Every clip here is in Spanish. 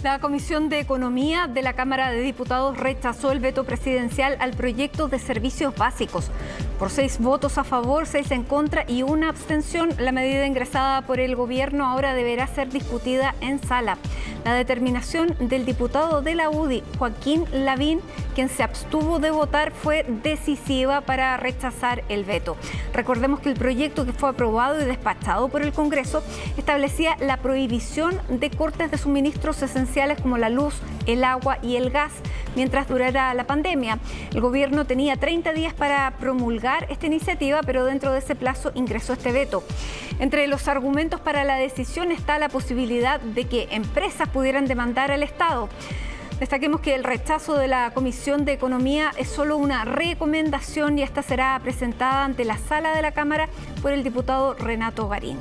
La Comisión de Economía de la Cámara de Diputados rechazó el veto presidencial al proyecto de servicios básicos. Por 6 votos a favor, 6 en contra y una abstención, la medida ingresada por el gobierno ahora deberá ser discutida en sala. La determinación del diputado de la UDI, Joaquín Lavín, quien se abstuvo de votar, fue decisiva para rechazar el veto. Recordemos que el proyecto que fue aprobado y despachado por el Congreso establecía la prohibición de cortes de suministros esenciales como la luz, el agua y el gas mientras durara la pandemia. El gobierno tenía 30 días para promulgar esta iniciativa, pero dentro de ese plazo ingresó este veto. Entre los argumentos para la decisión está la posibilidad de que empresas pudieran demandar al Estado. Destaquemos que el rechazo de la Comisión de Economía es solo una recomendación y esta será presentada ante la sala de la Cámara por el diputado Renato Garín.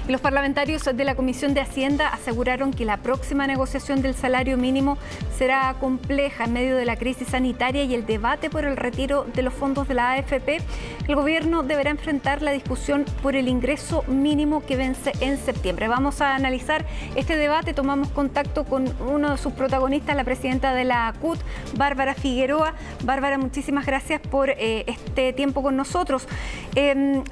Y los parlamentarios de la Comisión de Hacienda aseguraron que la próxima negociación del salario mínimo será compleja en medio de la crisis sanitaria y el debate por el retiro de los fondos de la AFP. El gobierno deberá enfrentar la discusión por el ingreso mínimo que vence en septiembre. Vamos a analizar este debate. Tomamos contacto con uno de sus protagonistas, la presidenta de la CUT, Bárbara Figueroa. Bárbara, muchísimas gracias por este tiempo con nosotros.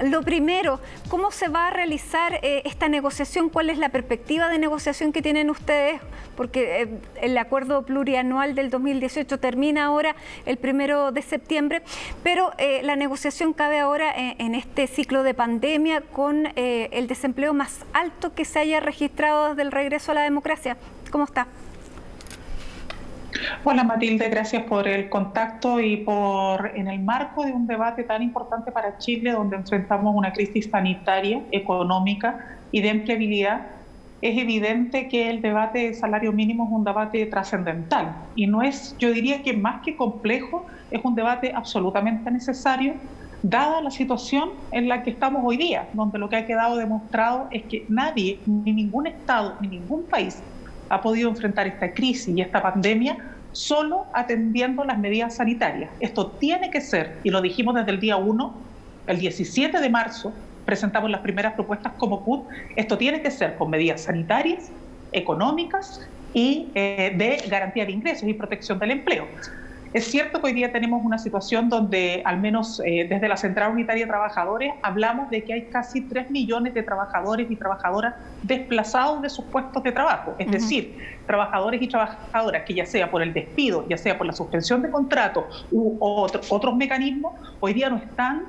Lo primero, ¿cómo se va a realizar esta negociación? ¿Cuál es la perspectiva de negociación que tienen ustedes? Porque el acuerdo plurianual del 2018 termina ahora el 1 de septiembre, pero la negociación cabe ahora en este ciclo de pandemia con el desempleo más alto que se haya registrado desde el regreso a la democracia. ¿Cómo está? Hola Matilde, gracias por el contacto y por, en el marco de un debate tan importante para Chile, donde enfrentamos una crisis sanitaria, económica y de empleabilidad, es evidente que el debate de salario mínimo es un debate trascendental y no es, yo diría que más que complejo, es un debate absolutamente necesario, dada la situación en la que estamos hoy día, donde lo que ha quedado demostrado es que nadie, ni ningún Estado, ni ningún país ha podido enfrentar esta crisis y esta pandemia solo atendiendo las medidas sanitarias. Esto tiene que ser, y lo dijimos desde el día 1, el 17 de marzo, presentamos las primeras propuestas como CUT, esto tiene que ser con medidas sanitarias, económicas y de garantía de ingresos y protección del empleo. Es cierto que hoy día tenemos una situación donde, al menos desde la Central Unitaria de Trabajadores, hablamos de que hay casi 3 millones de trabajadores y trabajadoras desplazados de sus puestos de trabajo. Es decir, trabajadores y trabajadoras que ya sea por el despido, ya sea por la suspensión de contrato u otros mecanismos, hoy día no están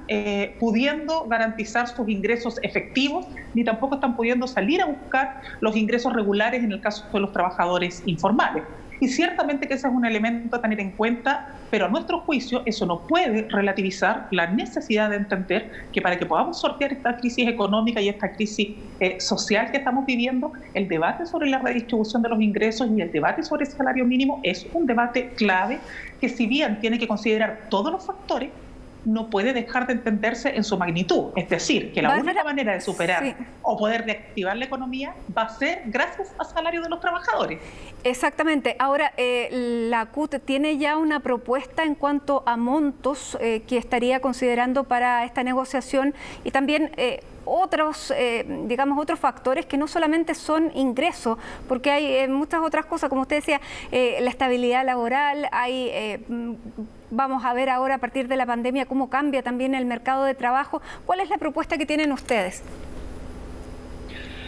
pudiendo garantizar sus ingresos efectivos, ni tampoco están pudiendo salir a buscar los ingresos regulares en el caso de los trabajadores informales. Y ciertamente que ese es un elemento a tener en cuenta, pero a nuestro juicio eso no puede relativizar la necesidad de entender que para que podamos sortear esta crisis económica y esta crisis social que estamos viviendo, el debate sobre la redistribución de los ingresos y el debate sobre el salario mínimo es un debate clave que, si bien tiene que considerar todos los factores, no puede dejar de entenderse en su magnitud. Es decir, que la única manera de superar o poder reactivar la economía va a ser gracias al salario de los trabajadores. Exactamente. Ahora, la CUT tiene ya una propuesta en cuanto a montos que estaría considerando para esta negociación y también otros factores que no solamente son ingresos, porque hay muchas otras cosas, como usted decía, la estabilidad laboral, vamos a ver ahora a partir de la pandemia cómo cambia también el mercado de trabajo. ¿Cuál es la propuesta que tienen ustedes?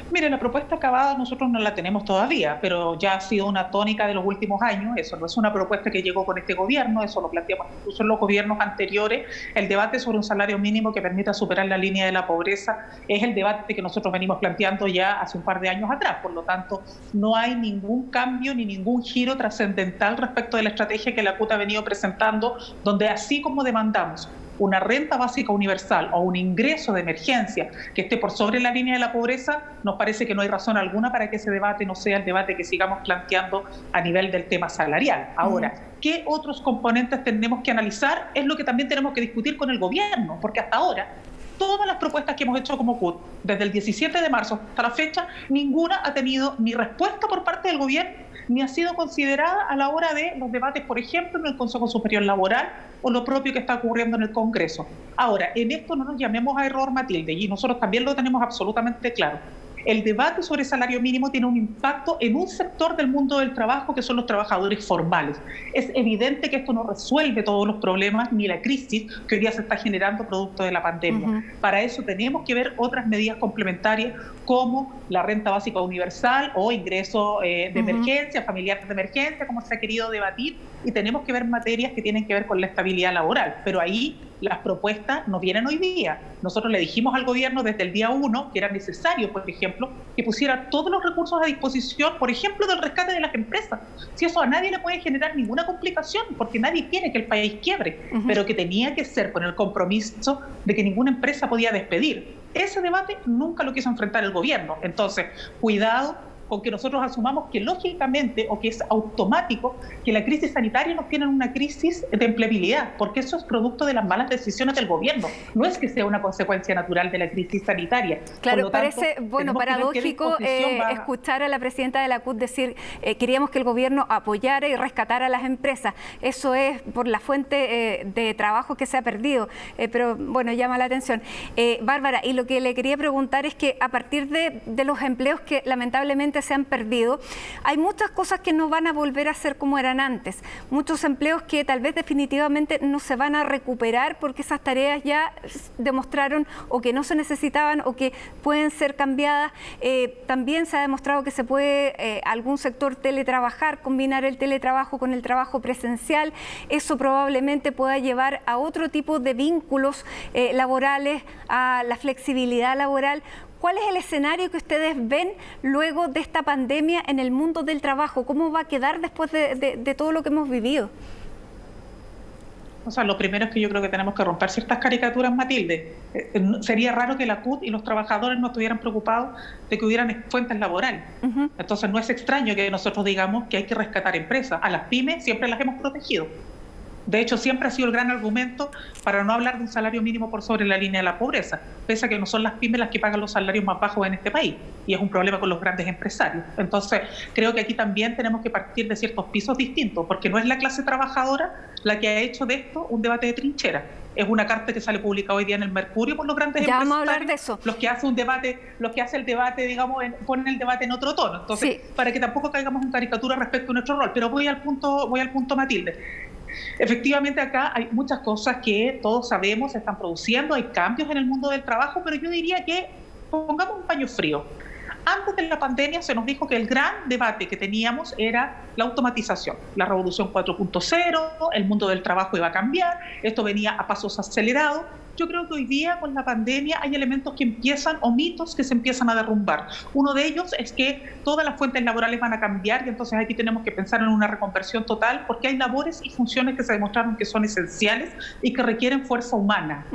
Mire, la propuesta acabada nosotros no la tenemos todavía, pero ya ha sido una tónica de los últimos años. Eso no es una propuesta que llegó con este gobierno, eso lo planteamos incluso en los gobiernos anteriores. El debate sobre un salario mínimo que permita superar la línea de la pobreza es el debate que nosotros venimos planteando ya hace un par de años atrás. Por lo tanto, no hay ningún cambio ni ningún giro trascendental respecto de la estrategia que la CUT ha venido presentando, donde así como demandamos una renta básica universal o un ingreso de emergencia que esté por sobre la línea de la pobreza, nos parece que no hay razón alguna para que ese debate no sea el debate que sigamos planteando a nivel del tema salarial. Ahora, ¿qué otros componentes tenemos que analizar? Es lo que también tenemos que discutir con el gobierno, porque hasta ahora todas las propuestas que hemos hecho como CUT, desde el 17 de marzo hasta la fecha, ninguna ha tenido ni respuesta por parte del gobierno, ni ha sido considerada a la hora de los debates, por ejemplo, en el Consejo Superior Laboral o lo propio que está ocurriendo en el Congreso. Ahora, en esto no nos llamemos a error, Matilde, y nosotros también lo tenemos absolutamente claro. El debate sobre salario mínimo tiene un impacto en un sector del mundo del trabajo que son los trabajadores formales. Es evidente que esto no resuelve todos los problemas ni la crisis que hoy día se está generando producto de la pandemia. Para eso tenemos que ver otras medidas complementarias como la renta básica universal o ingreso de emergencia, familiares de emergencia, como se ha querido debatir, y tenemos que ver materias que tienen que ver con la estabilidad laboral. Pero ahí las propuestas no vienen hoy día. Nosotros le dijimos al gobierno desde el día 1 que era necesario, por ejemplo, que pusiera todos los recursos a disposición, por ejemplo, del rescate de las empresas. Si eso a nadie le puede generar ninguna complicación, porque nadie quiere que el país quiebre, pero que tenía que ser con el compromiso de que ninguna empresa podía despedir. Ese debate nunca lo quiso enfrentar el gobierno. Entonces, cuidado con que nosotros asumamos que lógicamente o que es automático que la crisis sanitaria nos tiene en una crisis de empleabilidad, porque eso es producto de las malas decisiones del gobierno. No es que sea una consecuencia natural de la crisis sanitaria. Claro, parece paradójico escuchar a la presidenta de la CUT decir queríamos que el gobierno apoyara y rescatara a las empresas. Eso es por la fuente de trabajo que se ha perdido, pero bueno, llama la atención. Bárbara, y lo que le quería preguntar es que a partir de los empleos que lamentablemente se han perdido, hay muchas cosas que no van a volver a ser como eran antes, muchos empleos que tal vez definitivamente no se van a recuperar porque esas tareas ya demostraron o que no se necesitaban o que pueden ser cambiadas. También se ha demostrado que se puede algún sector teletrabajar, combinar el teletrabajo con el trabajo presencial. Eso probablemente pueda llevar a otro tipo de vínculos laborales, a la flexibilidad laboral. ¿Cuál es el escenario que ustedes ven luego de esta pandemia en el mundo del trabajo? ¿Cómo va a quedar después de todo lo que hemos vivido? O sea, lo primero es que yo creo que tenemos que romper ciertas caricaturas, Matilde. Sería raro que la CUT y los trabajadores no estuvieran preocupados de que hubieran fuentes laborales. Entonces no es extraño que nosotros digamos que hay que rescatar empresas. A las pymes siempre las hemos protegido. De hecho, siempre ha sido el gran argumento para no hablar de un salario mínimo por sobre la línea de la pobreza, pese a que no son las pymes las que pagan los salarios más bajos en este país, y es un problema con los grandes empresarios. Entonces, creo que aquí también tenemos que partir de ciertos pisos distintos, porque no es la clase trabajadora la que ha hecho de esto un debate de trinchera. Es una carta que sale publicada hoy día en el Mercurio por los grandes empresarios. Vamos a hablar de eso. Los que hacen el debate, digamos, ponen el debate en otro tono. Entonces, para que tampoco caigamos en caricatura respecto a nuestro rol. Pero voy al punto, Matilde. Efectivamente, acá hay muchas cosas que todos sabemos se están produciendo, hay cambios en el mundo del trabajo, pero yo diría que pongamos un paño frío. Antes de la pandemia se nos dijo que el gran debate que teníamos era la automatización, la revolución 4.0, el mundo del trabajo iba a cambiar, esto venía a pasos acelerados. Yo creo que hoy día con la pandemia hay elementos que empiezan, o mitos que se empiezan a derrumbar. Uno de ellos es que todas las fuentes laborales van a cambiar y entonces aquí tenemos que pensar en una reconversión total porque hay labores y funciones que se demostraron que son esenciales y que requieren fuerza humana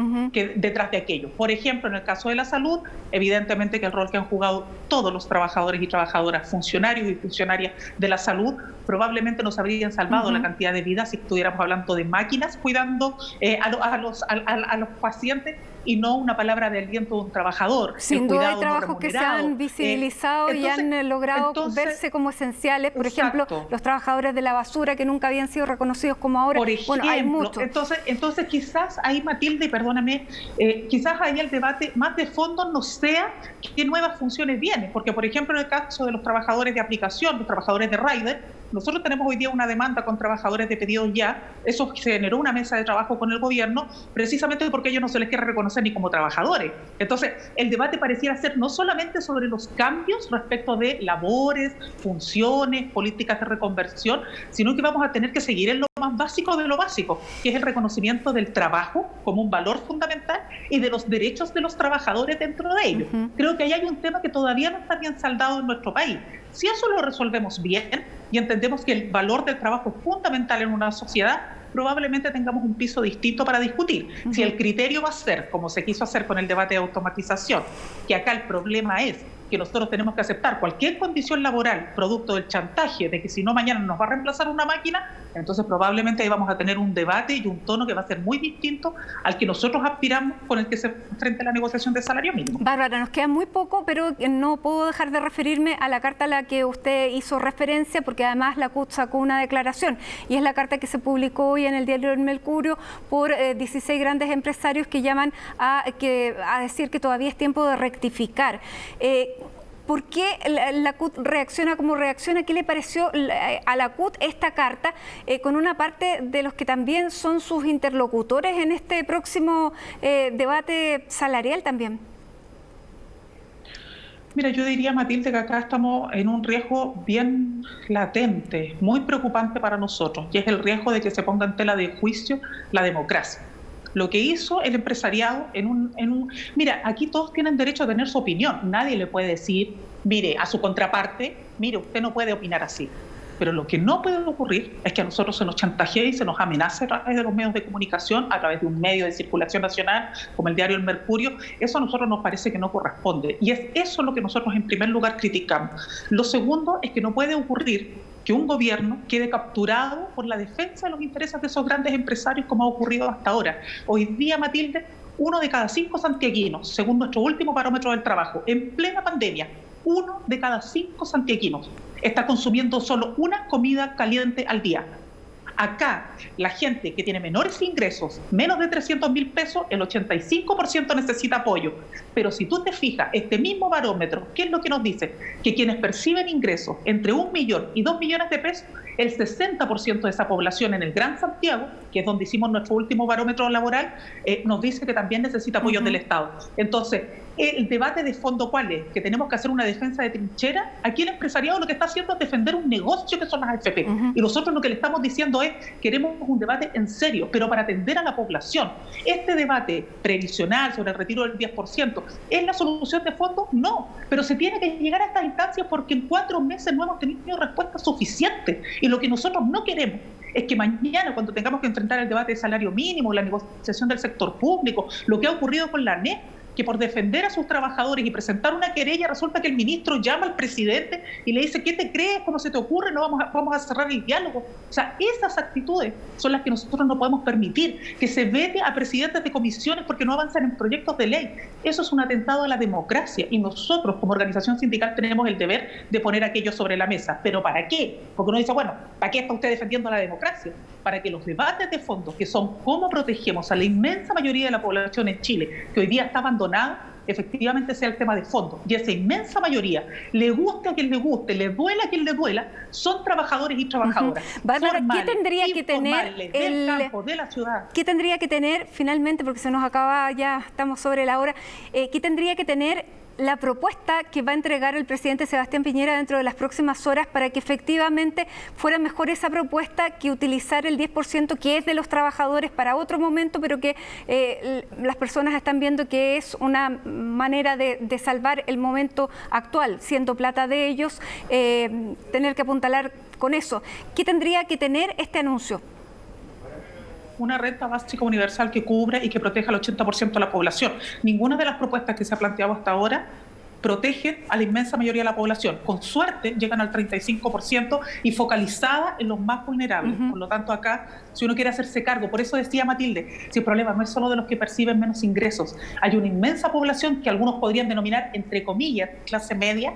detrás de aquello. Por ejemplo, en el caso de la salud, evidentemente que el rol que han jugado todos los trabajadores y trabajadoras, funcionarios y funcionarias de la salud, probablemente nos habrían salvado la cantidad de vidas si estuviéramos hablando de máquinas cuidando a los pacientes y no una palabra de aliento de un trabajador. Sin duda hay trabajos que se han visibilizado y han logrado verse como esenciales. Por ejemplo, los trabajadores de la basura que nunca habían sido reconocidos como ahora. Por ejemplo, hay muchos. Entonces quizás ahí, Matilde, perdóname, quizás ahí el debate más de fondo no sea qué nuevas funciones vienen, porque por ejemplo en el caso de los trabajadores de aplicación, los trabajadores de rider, nosotros tenemos hoy día una demanda con trabajadores de pedidos ya. Eso se generó una mesa de trabajo con el gobierno precisamente porque a ellos no se les quiere reconocer ni como trabajadores. Entonces, el debate pareciera ser no solamente sobre los cambios respecto de labores, funciones, políticas de reconversión, sino que vamos a tener que seguir en lo más básico de lo básico, que es el reconocimiento del trabajo como un valor fundamental y de los derechos de los trabajadores dentro de ello. Creo que ahí hay un tema que todavía no está bien saldado en nuestro país. Si eso lo resolvemos bien y entendemos que el valor del trabajo es fundamental en una sociedad, probablemente tengamos un piso distinto para discutir. Si el criterio va a ser, como se quiso hacer con el debate de automatización, que acá el problema es que nosotros tenemos que aceptar cualquier condición laboral producto del chantaje de que si no mañana nos va a reemplazar una máquina, Entonces probablemente ahí vamos a tener un debate y un tono que va a ser muy distinto al que nosotros aspiramos con el que se enfrenta la negociación de salario mínimo. Bárbara, nos queda muy poco, pero no puedo dejar de referirme a la carta a la que usted hizo referencia, porque además la CUT sacó una declaración, y es la carta que se publicó hoy en el diario El Mercurio por 16 grandes empresarios que llaman a decir que todavía es tiempo de rectificar. ¿Por qué la CUT reacciona como reacciona? ¿Qué le pareció a la CUT esta carta con una parte de los que también son sus interlocutores en este próximo debate salarial también? Mira, yo diría, Matilde, que acá estamos en un riesgo bien latente, muy preocupante para nosotros, y es el riesgo de que se ponga en tela de juicio la democracia. Lo que hizo el empresariado Mira, aquí todos tienen derecho a tener su opinión. Nadie le puede decir, mire, a su contraparte, mire, usted no puede opinar así. Pero lo que no puede ocurrir es que a nosotros se nos chantajee y se nos amenace a través de los medios de comunicación, a través de un medio de circulación nacional como el diario El Mercurio. Eso a nosotros nos parece que no corresponde. Y es eso lo que nosotros en primer lugar criticamos. Lo segundo es que no puede ocurrir que un gobierno quede capturado por la defensa de los intereses de esos grandes empresarios como ha ocurrido hasta ahora. Hoy día, Matilde, 1 de cada 5 santiaguinos, según nuestro último barómetro del trabajo, en plena pandemia, 1 de cada 5 santiaguinos está consumiendo solo una comida caliente al día. Acá, la gente que tiene menores ingresos, menos de 300.000 pesos, el 85% necesita apoyo. Pero si tú te fijas, este mismo barómetro, ¿qué es lo que nos dice? Que quienes perciben ingresos entre 1 millón y 2 millones de pesos, el 60% de esa población en el Gran Santiago, que es donde hicimos nuestro último barómetro laboral, nos dice que también necesita apoyo del Estado. Entonces, el debate de fondo, ¿cuál es? Que tenemos que hacer una defensa de trinchera. Aquí el empresariado lo que está haciendo es defender un negocio que son las AFP. Y nosotros lo que le estamos diciendo es, queremos un debate en serio, pero para atender a la población. Este debate previsional sobre el retiro del 10%, ¿es la solución de fondo? No, pero se tiene que llegar a estas instancias porque en 4 meses no hemos tenido respuesta suficiente. Y lo que nosotros no queremos es que mañana, cuando tengamos que enfrentar el debate de salario mínimo, la negociación del sector público, lo que ha ocurrido con la ANEP, que por defender a sus trabajadores y presentar una querella, resulta que el ministro llama al presidente y le dice, ¿qué te crees? ¿Cómo se te ocurre? No vamos a cerrar el diálogo. O sea, esas actitudes son las que nosotros no podemos permitir, que se vete a presidentes de comisiones porque no avanzan en proyectos de ley. Eso es un atentado a la democracia y nosotros como organización sindical tenemos el deber de poner aquello sobre la mesa. ¿Pero para qué? Porque uno dice, bueno, ¿para qué está usted defendiendo la democracia? Para que los debates de fondo, que son cómo protegemos a la inmensa mayoría de la población en Chile, que hoy día está abandonada, efectivamente sea el tema de fondo. Y esa inmensa mayoría, le guste a quien le guste, le duela a quien le duela, son trabajadores y trabajadoras. Bárbara, ¿qué tendría que tener del campo, de la ciudad? ¿Qué tendría que tener, finalmente, porque se nos acaba, ya estamos sobre la hora, qué tendría que tener la propuesta que va a entregar el presidente Sebastián Piñera dentro de las próximas horas para que efectivamente fuera mejor esa propuesta que utilizar el 10% que es de los trabajadores para otro momento, pero que las personas están viendo que es una manera de salvar el momento actual, siendo plata de ellos, tener que apuntalar con eso? ¿Qué tendría que tener este anuncio? Una renta básica universal que cubra y que proteja al 80% de la población. Ninguna de las propuestas que se ha planteado hasta ahora protegen a la inmensa mayoría de la población. Con suerte llegan al 35% y focalizada en los más vulnerables. Por lo tanto, acá, si uno quiere hacerse cargo, por eso decía Matilde, si el problema no es solo de los que perciben menos ingresos, hay una inmensa población que algunos podrían denominar, entre comillas, clase media,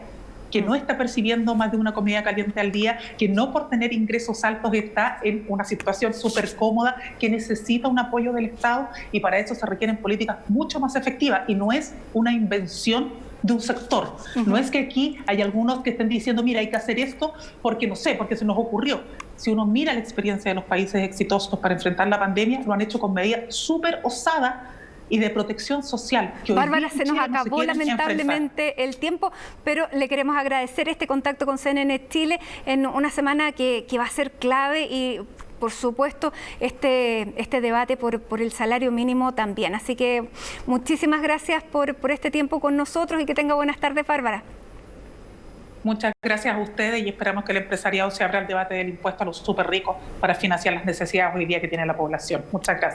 que no está percibiendo más de una comida caliente al día, que no por tener ingresos altos está en una situación súper cómoda, que necesita un apoyo del Estado, y para eso se requieren políticas mucho más efectivas, y no es una invención de un sector. No es que aquí hay algunos que estén diciendo, mira, hay que hacer esto porque no sé, porque se nos ocurrió. Si uno mira la experiencia de los países exitosos para enfrentar la pandemia, lo han hecho con medidas súper osadas y de protección social. Bárbara, se nos acabó lamentablemente el tiempo, pero le queremos agradecer este contacto con CNN Chile en una semana que va a ser clave y, por supuesto, este debate por el salario mínimo también. Así que muchísimas gracias por este tiempo con nosotros y que tenga buenas tardes, Bárbara. Muchas gracias a ustedes y esperamos que el empresariado se abra al debate del impuesto a los súper ricos para financiar las necesidades hoy día que tiene la población. Muchas gracias.